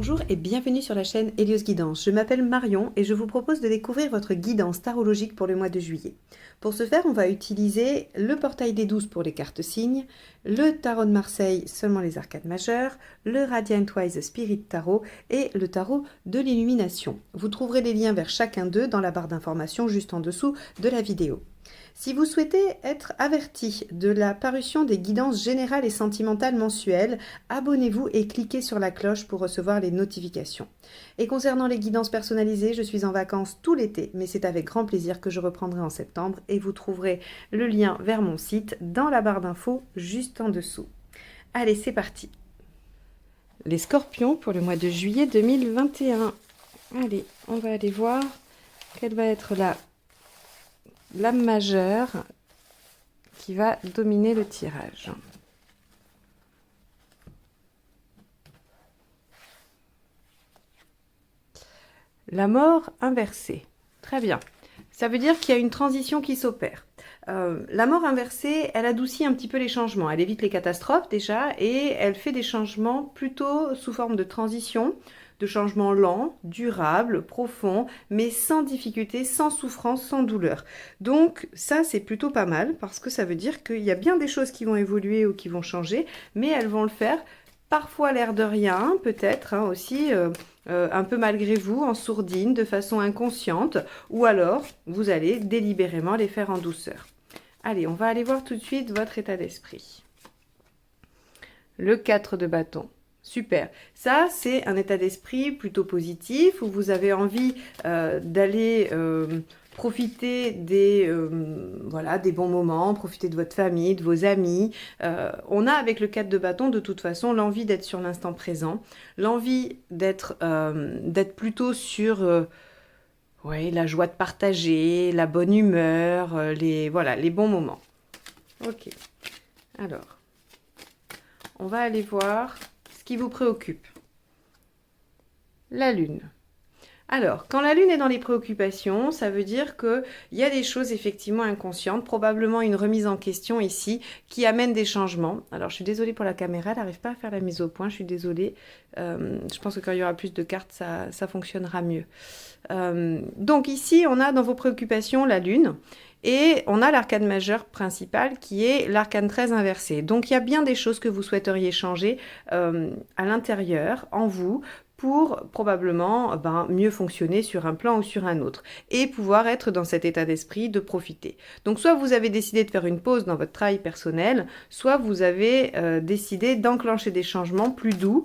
Bonjour et bienvenue sur la chaîne Hélios Guidance. Je m'appelle Marion et je vous propose de découvrir votre guidance tarologique pour le mois de juillet. Pour ce faire, on va utiliser le portail des 12 pour les cartes signes, le tarot de Marseille, seulement les arcades majeures, le Radiant Wise Spirit Tarot et le tarot de l'illumination. Vous trouverez les liens vers chacun d'eux dans la barre d'informations juste en dessous de la vidéo. Si vous souhaitez être averti de la parution des guidances générales et sentimentales mensuelles, abonnez-vous et cliquez sur la cloche pour recevoir les notifications. Et concernant les guidances personnalisées, je suis en vacances tout l'été, mais c'est avec grand plaisir que je reprendrai en septembre et vous trouverez le lien vers mon site dans la barre d'infos juste en dessous. Allez, c'est parti. Les scorpions pour le mois de juillet 2021. Allez, on va aller voir quelle va être la lame majeure qui va dominer le tirage. La mort inversée. Très bien. Ça veut dire qu'il y a une transition qui s'opère. La mort inversée, elle adoucit un petit peu les changements. Elle évite les catastrophes déjà et elle fait des changements plutôt sous forme de transition, de changements lents, durables, profonds, mais sans difficulté, sans souffrance, sans douleur. Donc ça, c'est plutôt pas mal parce que ça veut dire qu'il y a bien des choses qui vont évoluer ou qui vont changer, mais elles vont le faire parfois l'air de rien, peut-être aussi un peu malgré vous, en sourdine, de façon inconsciente, ou alors vous allez délibérément les faire en douceur. Allez, on va aller voir tout de suite votre état d'esprit. Le 4 de bâton. Super. Ça, c'est un état d'esprit plutôt positif où vous avez envie d'aller profiter voilà, des bons moments, profiter de votre famille, de vos amis. On a avec le 4 de bâton, de toute façon, l'envie d'être sur l'instant présent, l'envie d'être plutôt sur ouais, la joie de partager, la bonne humeur, voilà, les bons moments. Ok. Alors, on va aller voir ce qui vous préoccupe. La lune. Alors, quand la lune est dans les préoccupations, ça veut dire qu'il y a des choses effectivement inconscientes, probablement une remise en question ici, qui amène des changements. Alors, je suis désolée pour la caméra, elle n'arrive pas à faire la mise au point, je suis désolée. Je pense que quand il y aura plus de cartes, ça fonctionnera mieux. Donc ici, on a dans vos préoccupations la lune. Et on a l'arcane majeure principale qui est l'arcane 13 inversé. Donc il y a bien des choses que vous souhaiteriez changer à l'intérieur, en vous, pour probablement mieux fonctionner sur un plan ou sur un autre. Et pouvoir être dans cet état d'esprit de profiter. Donc soit vous avez décidé de faire une pause dans votre travail personnel, soit vous avez décidé d'enclencher des changements plus doux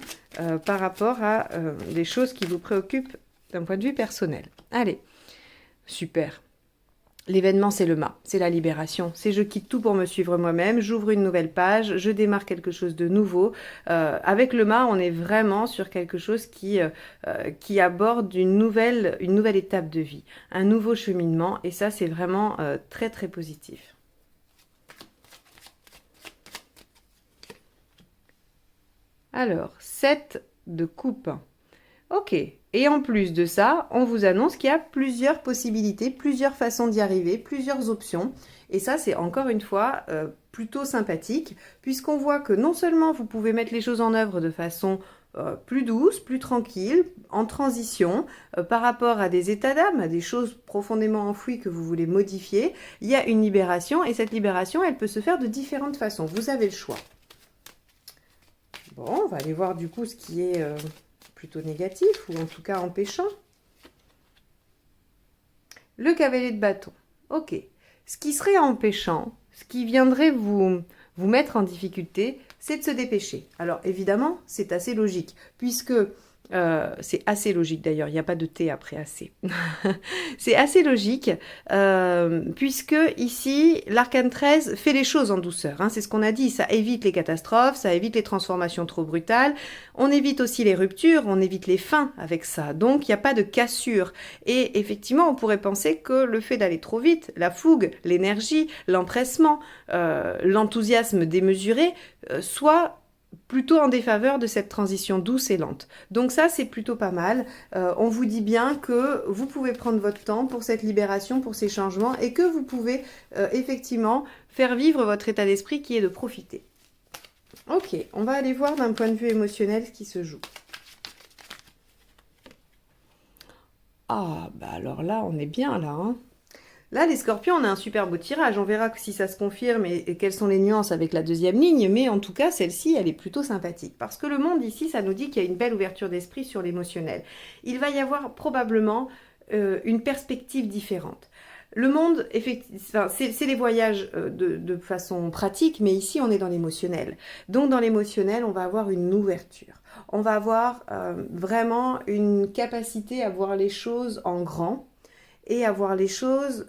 par rapport à des choses qui vous préoccupent d'un point de vue personnel. Allez, super. L'événement, c'est le mât, c'est la libération. C'est je quitte tout pour me suivre moi-même, j'ouvre une nouvelle page, je démarre quelque chose de nouveau. Avec le mât, on est vraiment sur quelque chose qui aborde une nouvelle étape de vie, un nouveau cheminement. Et ça, c'est vraiment très, très positif. Alors, 7 de coupe. Ok, et en plus de ça, on vous annonce qu'il y a plusieurs possibilités, plusieurs façons d'y arriver, plusieurs options. Et ça, c'est encore une fois plutôt sympathique, puisqu'on voit que non seulement vous pouvez mettre les choses en œuvre de façon plus douce, plus tranquille, en transition, par rapport à des états d'âme, à des choses profondément enfouies que vous voulez modifier, il y a une libération, et cette libération, elle peut se faire de différentes façons. Vous avez le choix. Bon, on va aller voir du coup ce qui est plutôt négatif, ou en tout cas empêchant. Le cavalier de bâton. Ok. Ce qui serait empêchant, ce qui viendrait vous mettre en difficulté, c'est de se dépêcher. Alors évidemment, c'est assez logique, puisque c'est assez logique d'ailleurs, il n'y a pas de T après assez. C'est assez logique, puisque ici, l'arcane 13 fait les choses en douceur. Hein, c'est ce qu'on a dit, ça évite les catastrophes, ça évite les transformations trop brutales, on évite aussi les ruptures, on évite les fins avec ça. Donc, il n'y a pas de cassure. Et effectivement, on pourrait penser que le fait d'aller trop vite, la fougue, l'énergie, l'empressement, l'enthousiasme démesuré, soit plutôt en défaveur de cette transition douce et lente. Donc ça, c'est plutôt pas mal. On vous dit bien que vous pouvez prendre votre temps pour cette libération, pour ces changements, et que vous pouvez effectivement faire vivre votre état d'esprit qui est de profiter. Ok, on va aller voir d'un point de vue émotionnel ce qui se joue. Ah, bah alors là, on est bien là, hein. Là, les scorpions, on a un super beau tirage. On verra si ça se confirme et quelles sont les nuances avec la deuxième ligne. Mais en tout cas, celle-ci, elle est plutôt sympathique. Parce que le monde ici, ça nous dit qu'il y a une belle ouverture d'esprit sur l'émotionnel. Il va y avoir probablement une perspective différente. Le monde, enfin, c'est les voyages de façon pratique, mais ici, on est dans l'émotionnel. Donc, dans l'émotionnel, on va avoir une ouverture. On va avoir vraiment une capacité à voir les choses en grand et à voir les choses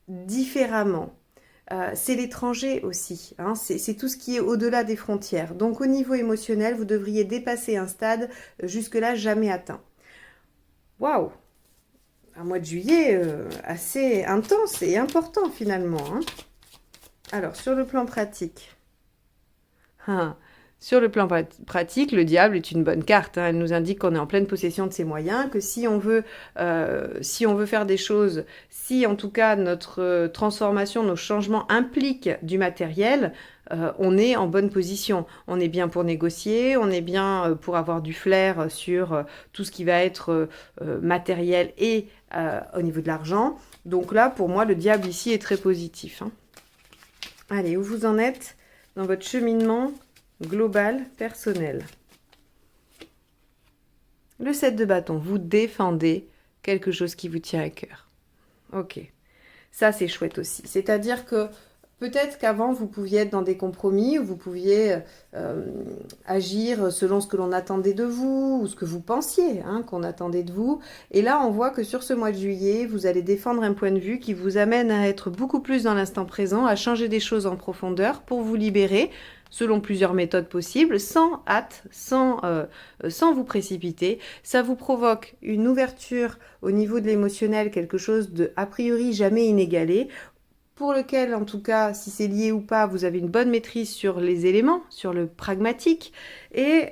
différemment. C'est l'étranger aussi, hein, c'est tout ce qui est au-delà des frontières. Donc au niveau émotionnel, vous devriez dépasser un stade jusque-là jamais atteint. Waouh! Un mois de juillet assez intense et important finalement, hein. Alors sur le plan pratique, hein, sur le plan pratique, le diable est une bonne carte, hein. Elle nous indique qu'on est en pleine possession de ses moyens, que si on veut faire des choses, si en tout cas notre transformation, nos changements impliquent du matériel, on est en bonne position. On est bien pour négocier, on est bien pour avoir du flair sur tout ce qui va être matériel et au niveau de l'argent. Donc là, pour moi, le diable ici est très positif, hein. Allez, où vous en êtes dans votre cheminement global, personnel? Le 7 de bâton, vous défendez quelque chose qui vous tient à cœur. Ok, ça c'est chouette aussi. C'est-à-dire que peut-être qu'avant vous pouviez être dans des compromis, ou vous pouviez agir selon ce que l'on attendait de vous, ou ce que vous pensiez hein, qu'on attendait de vous. Et là on voit que sur ce mois de juillet, vous allez défendre un point de vue qui vous amène à être beaucoup plus dans l'instant présent, à changer des choses en profondeur pour vous libérer, selon plusieurs méthodes possibles, sans hâte, sans vous précipiter. Ça vous provoque une ouverture au niveau de l'émotionnel, quelque chose de a priori jamais inégalé, pour lequel, en tout cas, si c'est lié ou pas, vous avez une bonne maîtrise sur les éléments, sur le pragmatique, et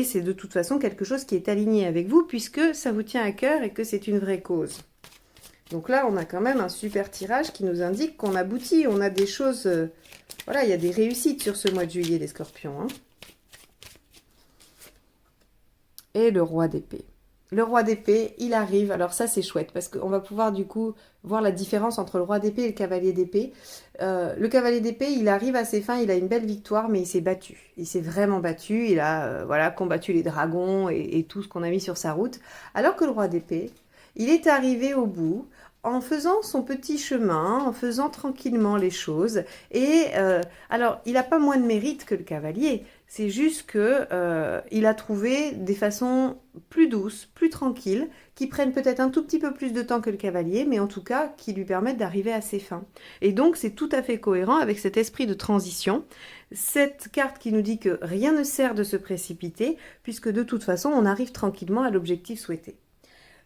c'est de toute façon quelque chose qui est aligné avec vous, puisque ça vous tient à cœur et que c'est une vraie cause. Donc là, on a quand même un super tirage qui nous indique qu'on aboutit, on a des choses... voilà, il y a des réussites sur ce mois de juillet, les scorpions, hein. Et le roi d'épée. Le roi d'épée, il arrive. Alors ça, c'est chouette parce qu'on va pouvoir du coup voir la différence entre le roi d'épée et le cavalier d'épée. Le cavalier d'épée, il arrive à ses fins, il a une belle victoire, mais il s'est battu. Il s'est vraiment battu. Il a voilà, combattu les dragons et tout ce qu'on a mis sur sa route. Alors que le roi d'épée, il est arrivé au bout en faisant son petit chemin, en faisant tranquillement les choses. Et alors, il n'a pas moins de mérite que le cavalier. C'est juste que il a trouvé des façons plus douces, plus tranquilles, qui prennent peut-être un tout petit peu plus de temps que le cavalier, mais en tout cas qui lui permettent d'arriver à ses fins. Et donc c'est tout à fait cohérent avec cet esprit de transition. Cette carte qui nous dit que rien ne sert de se précipiter, puisque de toute façon on arrive tranquillement à l'objectif souhaité.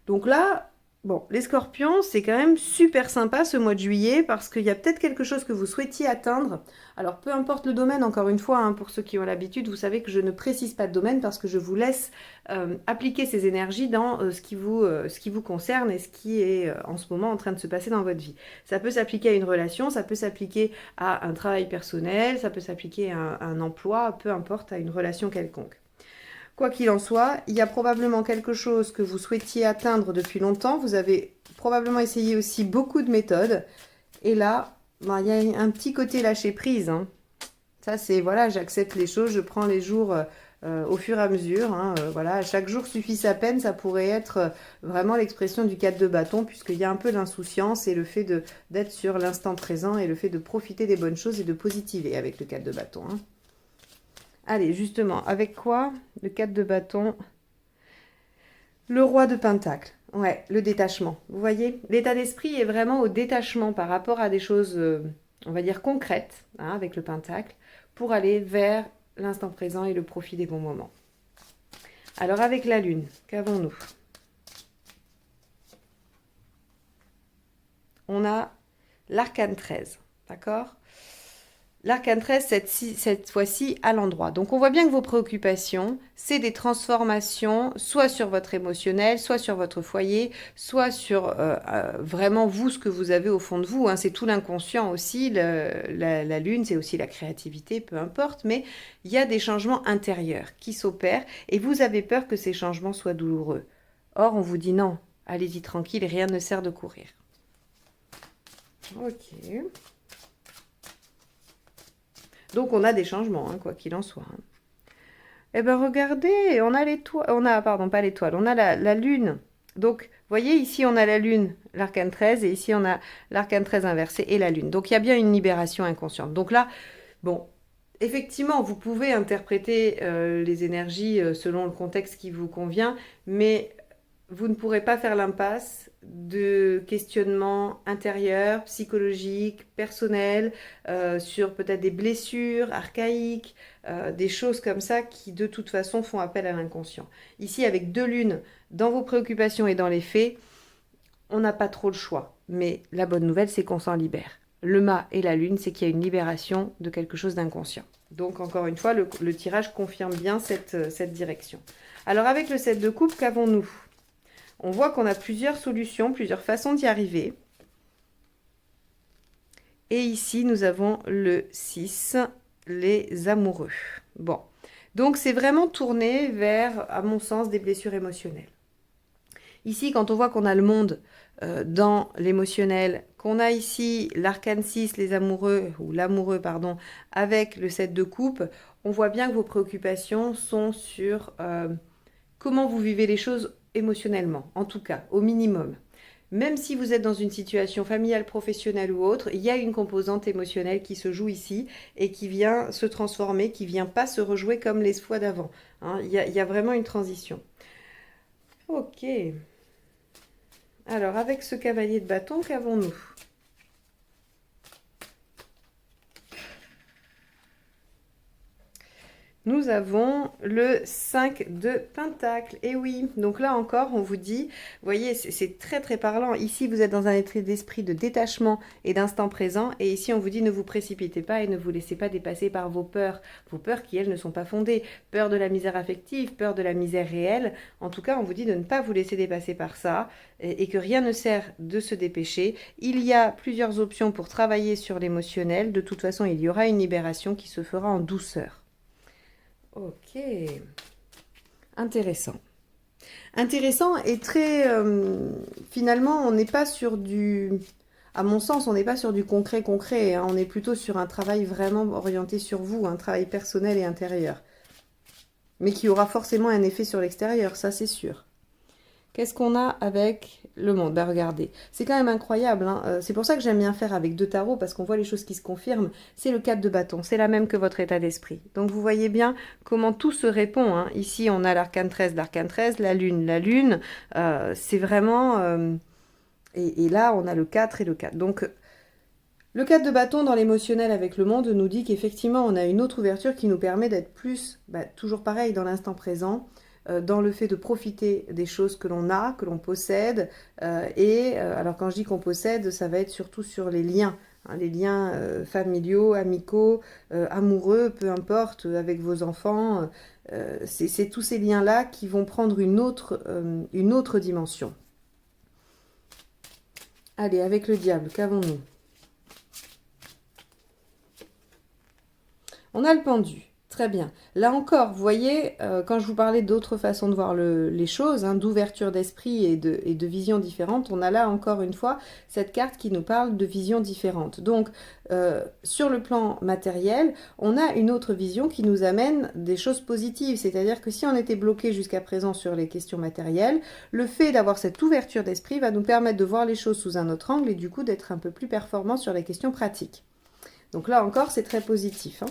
Donc là, bon, les scorpions, c'est quand même super sympa ce mois de juillet parce qu'il y a peut-être quelque chose que vous souhaitiez atteindre. Alors, peu importe le domaine, encore une fois, hein, pour ceux qui ont l'habitude, vous savez que je ne précise pas de domaine parce que je vous laisse appliquer ces énergies dans ce qui vous concerne et ce qui est en ce moment en train de se passer dans votre vie. Ça peut s'appliquer à une relation, ça peut s'appliquer à un travail personnel, ça peut s'appliquer à un emploi, peu importe, à une relation quelconque. Quoi qu'il en soit, il y a probablement quelque chose que vous souhaitiez atteindre depuis longtemps. Vous avez probablement essayé aussi beaucoup de méthodes. Et là, ben, il y a un petit côté lâcher prise, hein. Ça, c'est, voilà, j'accepte les choses, je prends les jours au fur et à mesure, hein. Voilà, chaque jour suffit sa peine. Ça pourrait être vraiment l'expression du 4 de bâton, puisqu'il y a un peu d'insouciance et le fait d'être sur l'instant présent et le fait de profiter des bonnes choses et de positiver avec le 4 de bâton, hein. Allez, justement, avec quoi? Le 4 de bâton. Le roi de pentacle. Ouais, le détachement. Vous voyez, l'état d'esprit est vraiment au détachement par rapport à des choses, on va dire, concrètes, hein, avec le pentacle, pour aller vers l'instant présent et le profit des bons moments. Alors, avec la lune, qu'avons-nous? On a l'arcane 13, d'accord? L'arcane 13, cette fois-ci, à l'endroit. Donc, on voit bien que vos préoccupations, c'est des transformations, soit sur votre émotionnel, soit sur votre foyer, soit sur vraiment vous, ce que vous avez au fond de vous, hein. C'est tout l'inconscient aussi. La lune, c'est aussi la créativité, peu importe. Mais il y a des changements intérieurs qui s'opèrent et vous avez peur que ces changements soient douloureux. Or, on vous dit non. allez-y tranquille, rien ne sert de courir. Ok. Donc on a des changements, hein, quoi qu'il en soit. Hein. Eh ben regardez, on a l'étoile, pardon, pas l'étoile, on a la lune. Donc, vous voyez, ici on a la lune, l'arcane 13, et ici on a l'arcane 13 inversé et la lune. Donc il y a bien une libération inconsciente. Donc là, bon, effectivement, vous pouvez interpréter les énergies selon le contexte qui vous convient, mais vous ne pourrez pas faire l'impasse de questionnements intérieurs, psychologiques, personnels, sur peut-être des blessures archaïques, des choses comme ça qui de toute façon font appel à l'inconscient. Ici, avec 2 lunes dans vos préoccupations et dans les faits, on n'a pas trop le choix. Mais la bonne nouvelle, c'est qu'on s'en libère. Le mât et la lune, c'est qu'il y a une libération de quelque chose d'inconscient. Donc encore une fois, le tirage confirme bien cette direction. Alors avec le 7 de coupe, qu'avons-nous ? On voit qu'on a plusieurs solutions, plusieurs façons d'y arriver. Et ici, nous avons le 6, les amoureux. Bon, donc c'est vraiment tourné vers, à mon sens, des blessures émotionnelles. Ici, quand on voit qu'on a le monde dans l'émotionnel, qu'on a ici l'arcane 6, les amoureux, ou l'amoureux, pardon, avec le 7 de coupe, on voit bien que vos préoccupations sont sur comment vous vivez les choses émotionnellement, en tout cas, au minimum. Même si vous êtes dans une situation familiale, professionnelle ou autre, il y a une composante émotionnelle qui se joue ici et qui vient se transformer, qui vient pas se rejouer comme les fois d'avant. Hein, il y a vraiment une transition. Ok. Alors, avec ce cavalier de bâton, qu'avons-nous ? Nous avons le 5 de Pentacle. Et oui, donc là encore, on vous dit, vous voyez, c'est très très parlant. Ici, vous êtes dans un état d'esprit de détachement et d'instant présent. Et ici, on vous dit, ne vous précipitez pas et ne vous laissez pas dépasser par vos peurs. Vos peurs qui, elles, ne sont pas fondées. Peur de la misère affective, peur de la misère réelle. En tout cas, on vous dit de ne pas vous laisser dépasser par ça et que rien ne sert de se dépêcher. Il y a plusieurs options pour travailler sur l'émotionnel. De toute façon, il y aura une libération qui se fera en douceur. Ok, intéressant. Intéressant et très... finalement, on n'est pas sur du... À mon sens, on n'est pas sur du concret, hein, on est plutôt sur un travail vraiment orienté sur vous, un travail personnel et intérieur. Mais qui aura forcément un effet sur l'extérieur, ça c'est sûr. Qu'est-ce qu'on a avec le monde ? Ben regardez, c'est quand même incroyable. Hein. C'est pour ça que j'aime bien faire avec 2 tarots, parce qu'on voit les choses qui se confirment. C'est le 4 de bâton, c'est la même que votre état d'esprit. Donc vous voyez bien comment tout se répond. Hein. Ici, on a l'arcane 13, la lune. C'est vraiment... Et là, on a le 4 et le 4. Donc, le 4 de bâton dans l'émotionnel avec le monde nous dit qu'effectivement, on a une autre ouverture qui nous permet d'être plus, toujours pareil, dans l'instant présent, dans le fait de profiter des choses que l'on a, que l'on possède. Alors quand je dis qu'on possède, ça va être surtout sur les liens. Hein, les liens familiaux, amicaux, amoureux, peu importe, avec vos enfants. C'est tous ces liens-là qui vont prendre une autre dimension. Allez, avec le diable, qu'avons-nous ? On a le pendu. Très bien. Là encore, vous voyez, quand je vous parlais d'autres façons de voir les choses, hein, d'ouverture d'esprit et de visions différentes, on a là encore une fois cette carte qui nous parle de visions différentes. Donc, sur le plan matériel, on a une autre vision qui nous amène des choses positives. C'est-à-dire que si on était bloqué jusqu'à présent sur les questions matérielles, le fait d'avoir cette ouverture d'esprit va nous permettre de voir les choses sous un autre angle et du coup d'être un peu plus performant sur les questions pratiques. Donc là encore, c'est très positif. Hein.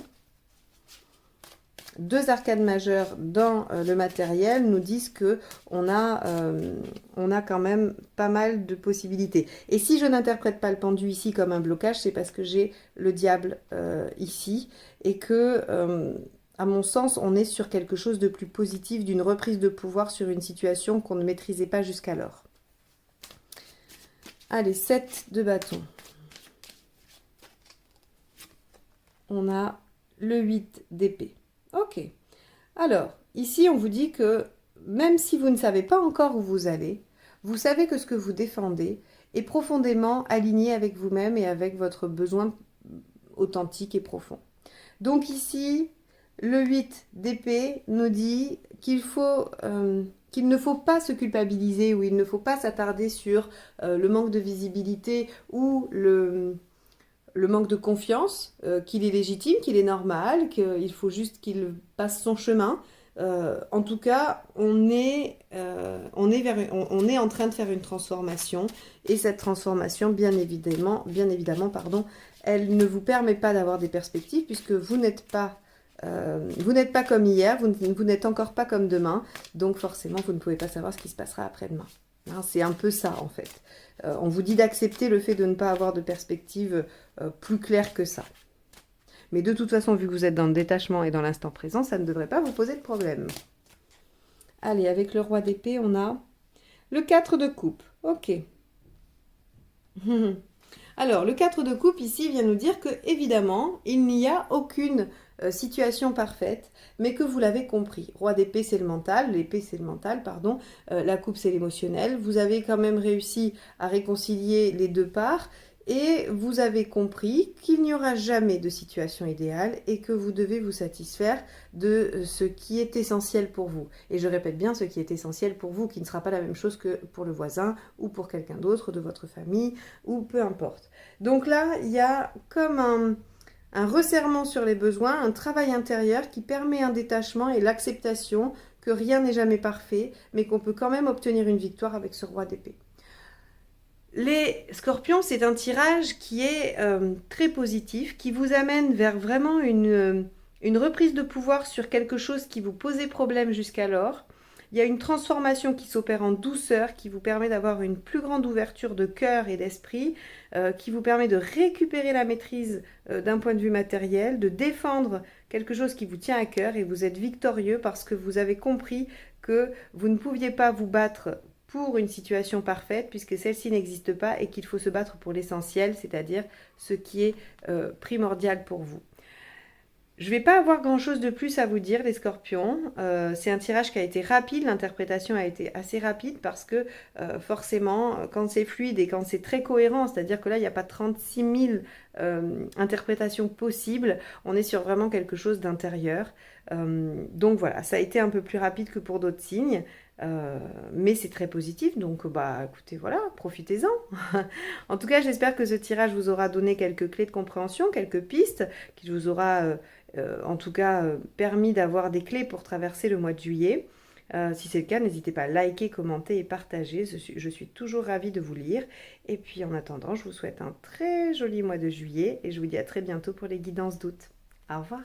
2 arcades majeures dans le matériel nous disent que on a quand même pas mal de possibilités. Et si je n'interprète pas le pendu ici comme un blocage, c'est parce que j'ai le diable ici et que, à mon sens, on est sur quelque chose de plus positif, d'une reprise de pouvoir sur une situation qu'on ne maîtrisait pas jusqu'alors. Allez, 7 de bâton. On a le 8 d'épée. Ok. Alors, ici, on vous dit que même si vous ne savez pas encore où vous allez, vous savez que ce que vous défendez est profondément aligné avec vous-même et avec votre besoin authentique et profond. Donc ici, le 8 d'épée nous dit qu'il faut qu'il ne faut pas se culpabiliser ou il ne faut pas s'attarder sur le manque de visibilité ou le manque de confiance, qu'il est légitime, qu'il est normal, qu'il faut juste qu'il passe son chemin. En tout cas, on est en train de faire une transformation et cette transformation, bien évidemment, pardon, elle ne vous permet pas d'avoir des perspectives puisque vous n'êtes pas comme hier, vous n'êtes encore pas comme demain, donc forcément vous ne pouvez pas savoir ce qui se passera après-demain. Hein, c'est un peu ça en fait. On vous dit d'accepter le fait de ne pas avoir de perspective plus claire que ça. Mais de toute façon, vu que vous êtes dans le détachement et dans l'instant présent, ça ne devrait pas vous poser de problème. Allez, avec le roi d'épée, on a le 4 de coupe. Ok. Alors, le 4 de coupe ici vient nous dire que, évidemment, il n'y a aucune situation parfaite, mais que vous l'avez compris. Roi d'épée, c'est le mental, l'épée, c'est le mental, pardon, la coupe, c'est l'émotionnel. Vous avez quand même réussi à réconcilier les deux parts et vous avez compris qu'il n'y aura jamais de situation idéale et que vous devez vous satisfaire de ce qui est essentiel pour vous. Et je répète bien, ce qui est essentiel pour vous, qui ne sera pas la même chose que pour le voisin ou pour quelqu'un d'autre de votre famille ou peu importe. Donc là, il y a comme un resserrement sur les besoins, un travail intérieur qui permet un détachement et l'acceptation que rien n'est jamais parfait, mais qu'on peut quand même obtenir une victoire avec ce roi d'épée. Les scorpions, c'est un tirage qui est très positif, qui vous amène vers vraiment une reprise de pouvoir sur quelque chose qui vous posait problème jusqu'alors. Il y a une transformation qui s'opère en douceur, qui vous permet d'avoir une plus grande ouverture de cœur et d'esprit, qui vous permet de récupérer la maîtrise d'un point de vue matériel, de défendre quelque chose qui vous tient à cœur et vous êtes victorieux parce que vous avez compris que vous ne pouviez pas vous battre pour une situation parfaite puisque celle-ci n'existe pas et qu'il faut se battre pour l'essentiel, c'est-à-dire ce qui est primordial pour vous. Je ne vais pas avoir grand-chose de plus à vous dire, les scorpions. C'est un tirage qui a été rapide, l'interprétation a été assez rapide parce que forcément, quand c'est fluide et quand c'est très cohérent, c'est-à-dire que là, il n'y a pas 36 000 interprétations possibles, on est sur vraiment quelque chose d'intérieur. Donc voilà, ça a été un peu plus rapide que pour d'autres signes. Mais c'est très positif, donc bah écoutez, voilà, profitez-en. En tout cas, j'espère que ce tirage vous aura donné quelques clés de compréhension, quelques pistes, qui vous aura en tout cas permis d'avoir des clés pour traverser le mois de juillet. Si c'est le cas, n'hésitez pas à liker, commenter et partager. Je suis toujours ravie de vous lire. Et puis en attendant, je vous souhaite un très joli mois de juillet et je vous dis à très bientôt pour les guidances d'août. Au revoir.